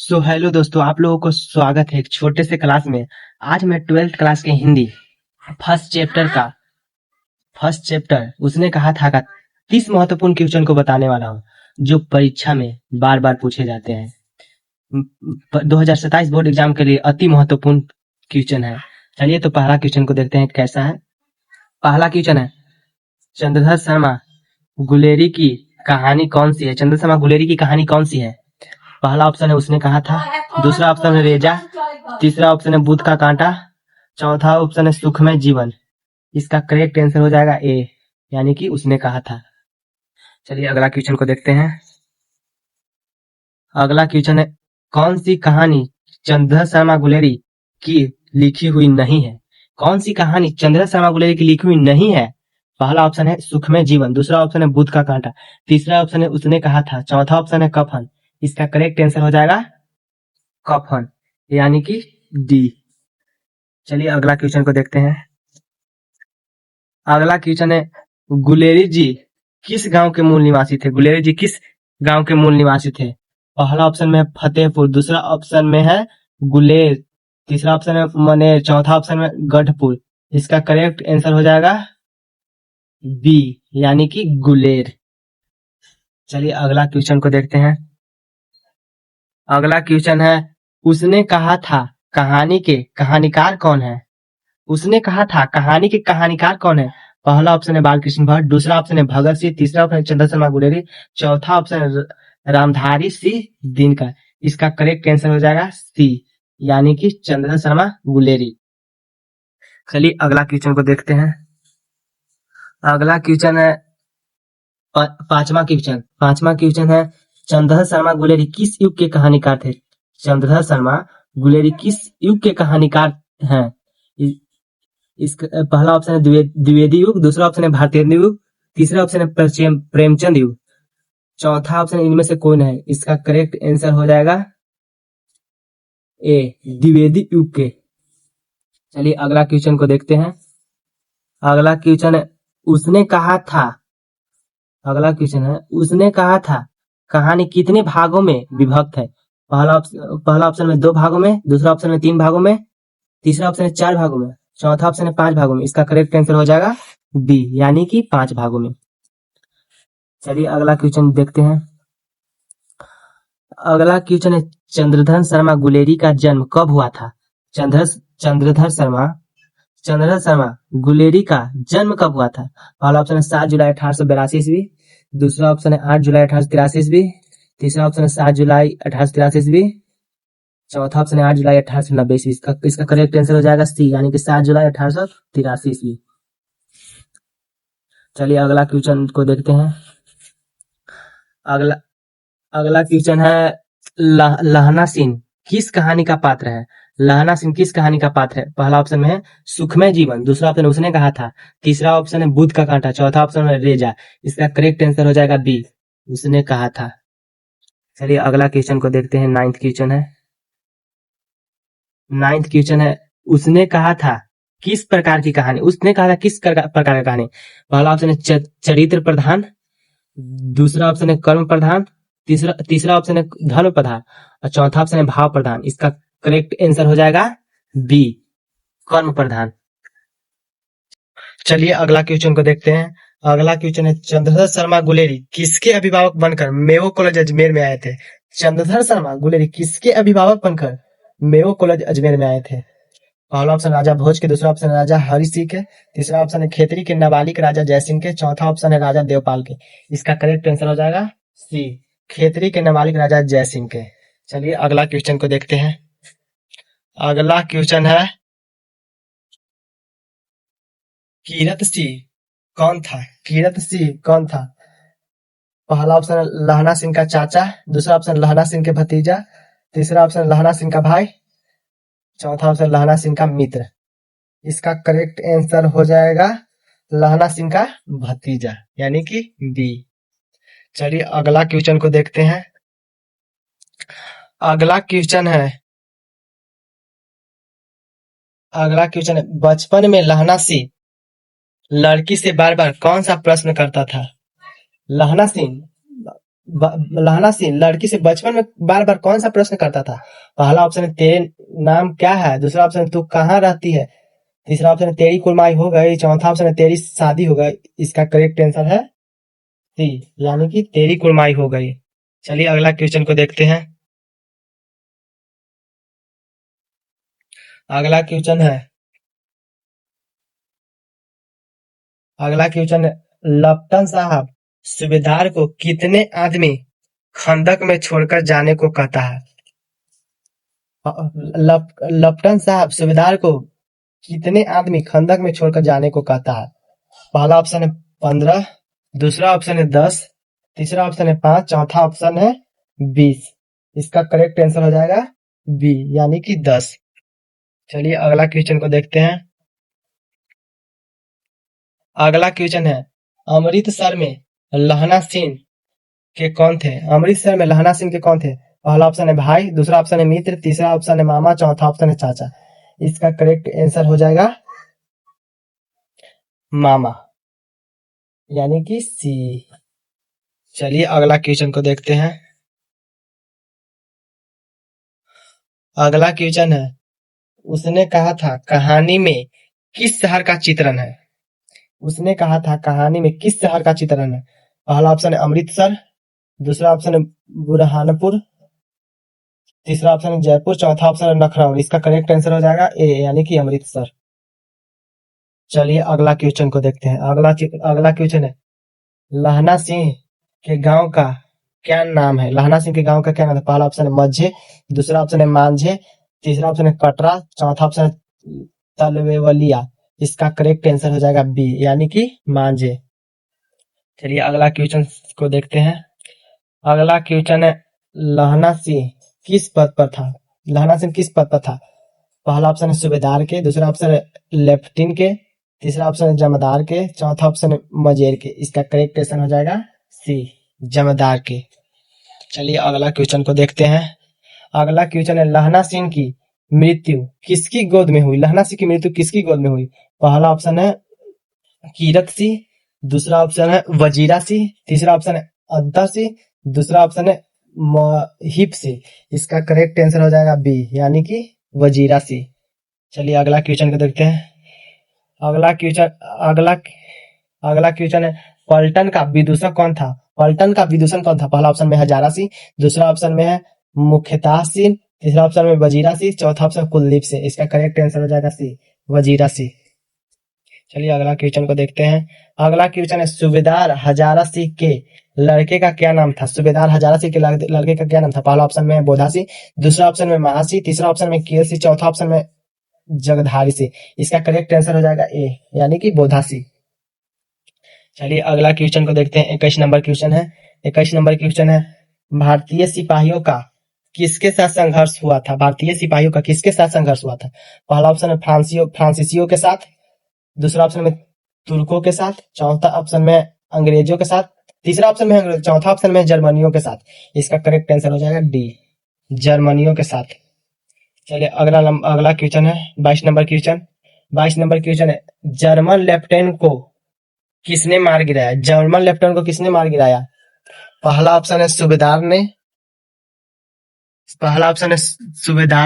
Hello दोस्तों, आप लोगों को स्वागत है एक छोटे से क्लास में। आज मैं 12th क्लास के हिंदी फर्स्ट चैप्टर का फर्स्ट चैप्टर उसने कहा था का 30 महत्वपूर्ण क्वेश्चन को बताने वाला हूँ, जो परीक्षा में बार बार पूछे जाते हैं। 2027 बोर्ड एग्जाम के लिए अति महत्वपूर्ण क्वेश्चन है। चलिए तो पहला क्वेश्चन को देखते हैं कैसा है। पहला क्वेश्चन है, चंद्रधर शर्मा गुलेरी की कहानी कौन सी है? चंद्रधर शर्मा गुलेरी की कहानी कौन सी है? पहला ऑप्शन है उसने कहा था, दूसरा ऑप्शन है रेजा, तीसरा ऑप्शन है बुध का कांटा, चौथा ऑप्शन है सुखमय जीवन। इसका करेक्ट आंसर हो जाएगा ए, यानी कि उसने कहा था। चलिए अगला क्वेश्चन को देखते हैं। अगला क्वेश्चन है, कौन सी कहानी चंद्रधर शर्मा गुलेरी की लिखी हुई नहीं है? कौन सी कहानी चंद्रधर शर्मा गुलेरी की लिखी हुई नहीं है? पहला ऑप्शन है सुखमय जीवन, दूसरा ऑप्शन है बुध का कांटा, तीसरा ऑप्शन है उसने कहा था, चौथा ऑप्शन है कफन। इसका करेक्ट आंसर हो जाएगा कफन, यानी कि डी। चलिए अगला क्वेश्चन को देखते हैं। अगला क्वेश्चन है, गुलेरी जी किस गांव के मूल निवासी थे? गुलेरी जी किस गांव के मूल निवासी थे? पहला ऑप्शन में है फतेहपुर, दूसरा ऑप्शन में है गुलेर, तीसरा ऑप्शन है मनेर, चौथा ऑप्शन में गढ़पुर। इसका करेक्ट आंसर हो जाएगा बी, यानी कि गुलेर। चलिए अगला क्वेश्चन को देखते हैं। अगला क्वेश्चन है, उसने कहा था कहानी के कहानीकार कौन है? उसने कहा था कहानी के कहानीकार कौन है? पहला ऑप्शन है बालकृष्ण भट्ट, दूसरा ऑप्शन है भगत सिंह, तीसरा ऑप्शन है चंद्र शर्मा गुलेरी, चौथा ऑप्शन है रामधारी सिंह दिनकर। इसका करेक्ट आंसर हो जाएगा सी, यानी कि चंद्र शर्मा गुलेरी। चलिए अगला क्वेश्चन को देखते हैं। अगला क्वेश्चन है पांचवा क्वेश्चन है, चंद्रधर शर्मा गुलेरी किस युग के कहानीकार थे? चंद्रधर शर्मा गुलेरी किस युग के कहानीकार हैं? इसका पहला ऑप्शन है द्विवेदी युग, दूसरा ऑप्शन है भारतीय युग, तीसरा ऑप्शन है प्रेमचंद युग, चौथा ऑप्शन इनमें से कौन है? इसका करेक्ट आंसर हो जाएगा ए, द्विवेदी युग के। चलिए अगला क्वेश्चन को देखते हैं। अगला क्वेश्चन है, उसने कहा था कहानी कितने भागों में विभक्त है? पहला ऑप्शन में 2 भागों में, दूसरा ऑप्शन में 3 भागों में, तीसरा ऑप्शन है 4 भागों में, चौथा ऑप्शन है 5 भागों में। इसका करेक्ट आंसर हो जाएगा बी, यानी कि 5 भागों में। चलिए अगला क्वेश्चन देखते हैं। अगला क्वेश्चन है, चंद्रधर शर्मा गुलेरी का जन्म कब हुआ था? चंद्रधर शर्मा गुलेरी का जन्म कब हुआ था? पहला ऑप्शन है 7 जुलाई 1882 ईस्वी, दूसरा ऑप्शन है 8 जुलाई 1883 ईस्वी, तीसरा ऑप्शन है 7 जुलाई 1883 ईस्वी, चौथा ऑप्शन है 8 जुलाई 1890 ईस्वी। इसका करेक्ट आंसर हो जाएगा सी, यानी कि 7 जुलाई 1883 ईस्वी। चलिए अगला क्वेश्चन को देखते हैं। अगला क्वेश्चन है, लहना सिंह किस कहानी का पात्र है? लहना सिंह किस कहानी का पात्र है? पहला ऑप्शन में है सुखमय जीवन, दूसरा ऑप्शन उसने कहा था, तीसरा ऑप्शन है बुध का कांटा, चौथा ऑप्शन है रेजा। इसका करेक्ट आंसर हो जाएगा बी, उसने कहा था। चलिए अगला क्वेश्चन को देखते हैं। 9th क्वेश्चन है, उसने कहा था किस प्रकार की कहानी? उसने कहा था किस प्रकार की कहानी? पहला ऑप्शन है चरित्र प्रधान, दूसरा ऑप्शन है कर्म प्रधान, तीसरा ऑप्शन है धर्म प्रधान, और चौथा ऑप्शन है भाव प्रधान। इसका करेक्ट आंसर हो जाएगा बी, कर्म प्रधान। चलिए अगला क्वेश्चन को देखते हैं। अगला क्वेश्चन है, चंद्रधर शर्मा गुलेरी किसके अभिभावक बनकर मेयो कॉलेज अजमेर में आए थे? चंद्रधर शर्मा गुलेरी किसके अभिभावक बनकर मेयो कॉलेज अजमेर में आए थे? पहला ऑप्शन राजा भोज के, दूसरा ऑप्शन है राजा हरि सिंह के, तीसरा ऑप्शन है खेतरी के नाबालिग राजा जयसिंह के, चौथा ऑप्शन है राजा देवपाल के। इसका करेक्ट आंसर हो जाएगा सी, खेतरी के नाबालिग राजा जयसिंह के। चलिए अगला क्वेश्चन को देखते हैं। अगला क्वेश्चन है, कीरत सिंह कौन था? पहला ऑप्शन है लहना सिंह का चाचा, दूसरा ऑप्शन लहना सिंह के भतीजा, तीसरा ऑप्शन लहना सिंह का भाई, चौथा ऑप्शन लहना सिंह का मित्र। इसका करेक्ट आंसर हो जाएगा लहना सिंह का भतीजा, यानी कि डी। चलिए अगला क्वेश्चन को देखते हैं। अगला क्वेश्चन है, बचपन में लहना सिंह लड़की से बार बार कौन सा प्रश्न करता था? लहना सिंह लहना सिंह लड़की से बचपन में बार बार कौन सा प्रश्न करता था? पहला ऑप्शन है तेरे नाम क्या है, दूसरा ऑप्शन है तू कहाँ रहती है, तीसरा ऑप्शन है तेरी कुलमाई हो गई, चौथा ऑप्शन है तेरी शादी हो गई। इसका करेक्ट आंसर है सी, यानी कि तेरी कुलमाई हो गई। चलिए अगला क्वेश्चन को देखते हैं। अगला क्वेश्चन है अगला क्वेश्चन है लप्टन साहब सूबेदार को कितने आदमी खंदक में छोड़कर जाने को कहता है? लप्टन साहब सूबेदार को कितने आदमी खंदक में छोड़कर जाने को कहता है? पहला ऑप्शन है 15, दूसरा ऑप्शन है 10, तीसरा ऑप्शन है 5, चौथा ऑप्शन है 20। इसका करेक्ट आंसर हो जाएगा बी, यानी कि 10। चलिए अगला क्वेश्चन को देखते हैं। अगला क्वेश्चन है अमृतसर में लहना सिंह के कौन थे? अमृतसर में लहना सिंह के कौन थे? पहला ऑप्शन है भाई, दूसरा ऑप्शन है मित्र, तीसरा ऑप्शन है मामा, चौथा ऑप्शन है चाचा। इसका करेक्ट आंसर हो जाएगा मामा, यानी कि सी। चलिए अगला क्वेश्चन को देखते हैं। अगला क्वेश्चन है उसने कहा था कहानी में किस शहर का चित्रण है? उसने कहा था कहानी में किस शहर का चित्रण है? पहला ऑप्शन है अमृतसर, दूसरा ऑप्शन है बुरहानपुर, तीसरा ऑप्शन है जयपुर, चौथा ऑप्शन है लखनऊ। इसका करेक्ट आंसर हो जाएगा ए, यानी कि अमृतसर। चलिए अगला क्वेश्चन को देखते हैं। अगला क्वेश्चन है लहना सिंह के गांव का क्या नाम है? लहना सिंह के गांव का क्या नाम है? पहला ऑप्शन है मझे, दूसरा ऑप्शन है मांझे, तीसरा ऑप्शन है कटरा, चौथा ऑप्शन है तलवेवलिया। इसका करेक्ट आंसर हो जाएगा बी, यानी कि मांझे। चलिए अगला क्वेश्चन को देखते हैं। अगला क्वेश्चन है लहना सिंह किस पद पर था? लहना सिंह किस पद पर था? पहला ऑप्शन है सूबेदार के, दूसरा ऑप्शन है लेफ्टिनेंट के, तीसरा ऑप्शन है जमादार के, चौथा ऑप्शन है मजेर के। इसका करेक्ट आंसर हो जाएगा सी, जमादार के। चलिए अगला क्वेश्चन को देखते हैं। अगला क्वेश्चन है लहना सिंह की मृत्यु किसकी गोद में हुई? लहना सिंह की मृत्यु किसकी गोद में हुई? पहला ऑप्शन है कीरत सिंह, दूसरा ऑप्शन है वजीरा सिंह, तीसरा ऑप्शन है अद्दा सिंह, दूसरा ऑप्शन है हिप सिंह। इसका करेक्ट आंसर हो जाएगा बी, यानी कि वजीरा सिंह। चलिए अगला क्वेश्चन को देखते हैं। अगला क्वेश्चन है पलटन का विदूषक कौन था? पलटन का विदूषण कौन था? पहला ऑप्शन में हजारा सिंह, दूसरा ऑप्शन में है मुख्तार सिंह, तीसरा ऑप्शन में वजीरा सिंह, चौथा ऑप्शन कुलदीप सिंह। इसका करेक्ट आंसर हो जाएगा सी, वजीरा सिंह। चलिए अगला क्वेश्चन को देखते हैं। अगला क्वेश्चन है सूबेदार हजारा सिंह के लड़के का क्या नाम था? सूबेदार हजारा सिंह के लड़के का क्या नाम था? पहला ऑप्शन में है बोधा सिंह, दूसरा ऑप्शन में महासिंह, तीसरा ऑप्शन में केल सिंह, चौथा ऑप्शन में जगधारी सिंह। इसका करेक्ट आंसर हो जाएगा ए, यानी कि बोधा सिंह। चलिए अगला क्वेश्चन को देखते हैं। 21 नंबर क्वेश्चन है। 21 नंबर क्वेश्चन है भारतीय सिपाहियों का किसके साथ संघर्ष हुआ था? भारतीय सिपाहियों का किसके साथ संघर्ष हुआ था? पहला ऑप्शन है फ्रांसीसियों के साथ, दूसरा ऑप्शन में तुर्कों के साथ, चौथा ऑप्शन में अंग्रेजों के साथ, तीसरा ऑप्शन में चौथा ऑप्शन में जर्मनियों के साथ। इसका करेक्ट आंसर हो जाएगा डी, जर्मनियों के साथ। चलिए अगला क्वेश्चन है 22 नंबर क्वेश्चन। 22 नंबर क्वेश्चन है जर्मन लेफ्टिनेंट को किसने मार गिराया? जर्मन लेफ्टिनेंट को किसने मार गिराया? पहला ऑप्शन है सूबेदार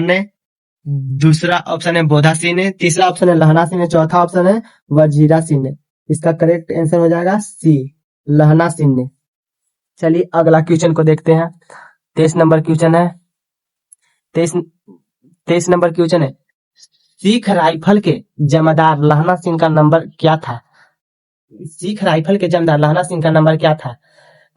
ने, दूसरा ऑप्शन है बोधा सिंह ने, तीसरा ऑप्शन है लहना सिंह ने, चौथा ऑप्शन है वजीरा सिंह ने। इसका करेक्ट आंसर हो जाएगा सी, लहना सिंह ने। चलिए अगला क्वेश्चन को देखते हैं। 23 नंबर क्वेश्चन है। 23 नंबर क्वेश्चन है सिख राइफल के जमादार लहना सिंह का नंबर क्या था? सिख राइफल के जमादार लहना सिंह का नंबर क्या था?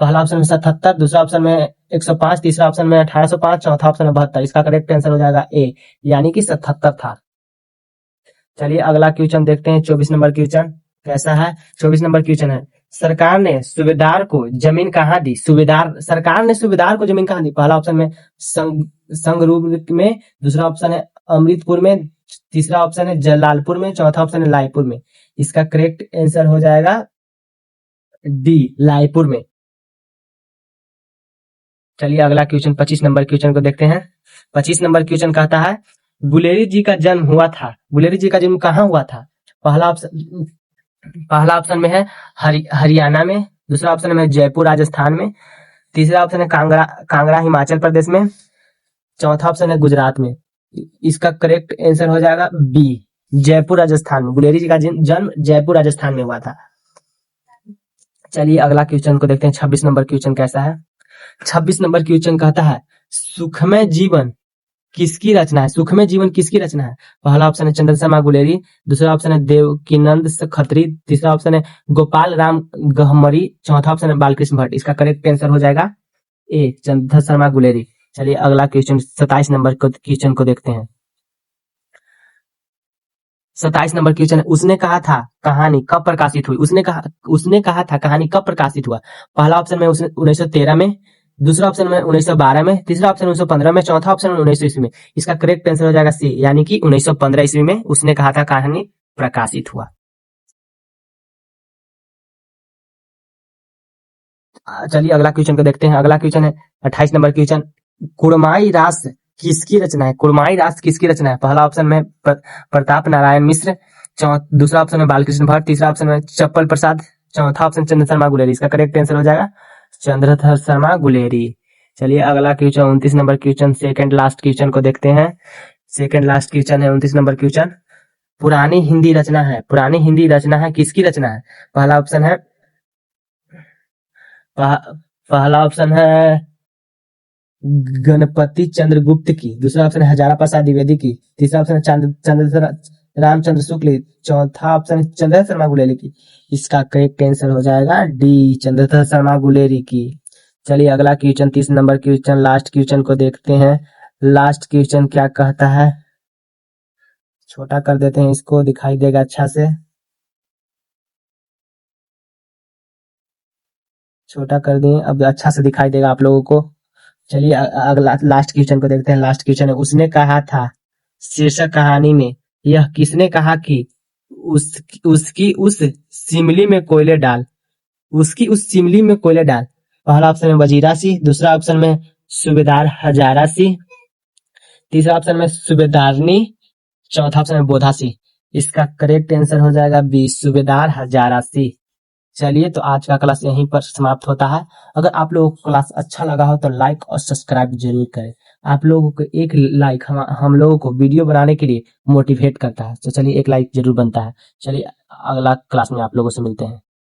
पहला ऑप्शन में 77, दूसरा ऑप्शन में 105, तीसरा ऑप्शन में 1805, चौथा ऑप्शन में 72। इसका करेक्ट आंसर हो जाएगा ए, यानी कि 77 था। चलिए अगला क्वेश्चन देखते हैं। 24 नंबर क्वेश्चन कैसा है? 24 नंबर क्वेश्चन है सरकार ने सूबेदार को जमीन कहाँ दी? सरकार ने सूबेदार को जमीन कहाँ दी? पहला ऑप्शन में संगरूर में, दूसरा ऑप्शन है अमृतपुर में, तीसरा ऑप्शन है जलालपुर में, चौथा ऑप्शन है लायपुर में। इसका करेक्ट आंसर हो जाएगा डी, लायपुर में। चलिए अगला क्वेश्चन 25 नंबर क्वेश्चन को देखते हैं। 25 नंबर क्वेश्चन कहता है गुलेरी जी का जन्म हुआ था, गुलेरी जी का जन्म कहाँ हुआ था? पहला ऑप्शन में है हरियाणा में, दूसरा ऑप्शन में जयपुर राजस्थान में, तीसरा ऑप्शन है कांगड़ा, कांगड़ा हिमाचल प्रदेश में। चौथा ऑप्शन है गुजरात में। इसका करेक्ट आंसर हो जाएगा बी, जयपुर राजस्थान में। गुलेरी जी का जन्म जयपुर राजस्थान में हुआ था। चलिए अगला क्वेश्चन को देखते हैं। 26 नंबर क्वेश्चन कैसा है। 26 नंबर क्वेश्चन कहता है सुखमय जीवन किसकी रचना है? सुखमय जीवन किसकी रचना है? पहला ऑप्शन है चंद्र शर्मा गुलेरी, दूसरा ऑप्शन है देवकीनंद खत्री, तीसरा ऑप्शन है गोपाल राम गहमरी, चौथा ऑप्शन है बालकृष्ण भट्ट। इसका करेक्ट आंसर हो जाएगा ए, चंद्र शर्मा गुलेरी। चलिए अगला क्वेश्चन 27 नंबर क्वेश्चन को देखते हैं। 27 नंबर क्वेश्चन है उसने कहा था कहानी कब प्रकाशित हुई? उसने कहा था कहानी कब प्रकाशित हुआ? पहला ऑप्शन में उसने 1913 में, दूसरा ऑप्शन में 1912 में, तीसरा ऑप्शन 1915 में, चौथा ऑप्शन 1900 ईस्वी में। इसका करेक्ट आंसर हो जाएगा सी, यानी कि 1915 ईस्वी में उसने कहा था कहानी प्रकाशित हुआ। चलिए अगला क्वेश्चन को देखते हैं। अगला क्वेश्चन है 28 नंबर क्वेश्चन, कुड़माई रास किसकी रचना है? कुड़माई रास किसकी रचना है? पहला ऑप्शन में प्रताप नारायण मिश्र, दूसरा ऑप्शन में बालकृष्ण भट्ट, तीसरा ऑप्शन में चप्पल प्रसाद, चौथा ऑप्शन चंद्र शर्मा गुलेरी। इसका करेक्ट आंसर हो जाएगा चंद्रधर शर्मा गुलेरी। चलिए अगला question 29 number question, second last question को देखते हैं। सेकंड लास्ट क्वेश्चन है 29 नंबर क्वेश्चन, पुरानी हिंदी रचना है, पुरानी हिंदी रचना है किसकी रचना है? पहला ऑप्शन है पहला ऑप्शन है गणपति चंद्रगुप्त की, दूसरा ऑप्शन है हजारा प्रसाद द्विवेदी की, तीसरा ऑप्शन है चंद्र रामचंद्र शुक्ल, चौथा ऑप्शन है चंद्र शर्मा गुलेरी की। इसका करेक्ट आंसर हो जाएगा डी, चंद्रधर शर्मा गुलेरी की। चलिए अगला question 30 number question, last question को देखते हैं। लास्ट क्वेश्चन क्या कहता है, छोटा कर देते हैं इसको, दिखाई देगा अच्छा से, छोटा कर दिए, अब अच्छा से दिखाई देगा आप लोगों को। चलिए अगला लास्ट क्वेश्चन को देखते हैं। लास्ट क्वेश्चन है उसने कहा था शीर्षक कहानी में यह किसने कहा कि उसकी उस सिमली में कोयले डाल, उसकी उस सिमली में कोयले डाल। पहला ऑप्शन में वजीरा सिंह, दूसरा ऑप्शन में सूबेदार हजारा सिंह, तीसरा ऑप्शन में सूबेदारनी, चौथा ऑप्शन में बोधा सिंह। इसका करेक्ट आंसर हो जाएगा बी, सूबेदार हजारा सिंह। चलिए तो आज का क्लास यहीं पर समाप्त होता है। अगर आप लोगों को क्लास अच्छा लगा हो तो लाइक और सब्सक्राइब जरूर करें। आप लोगों को एक लाइक हम लोगों को वीडियो बनाने के लिए मोटिवेट करता है। तो चलिए एक लाइक जरूर बनता है। चलिए अगला क्लास में आप लोगों से मिलते हैं।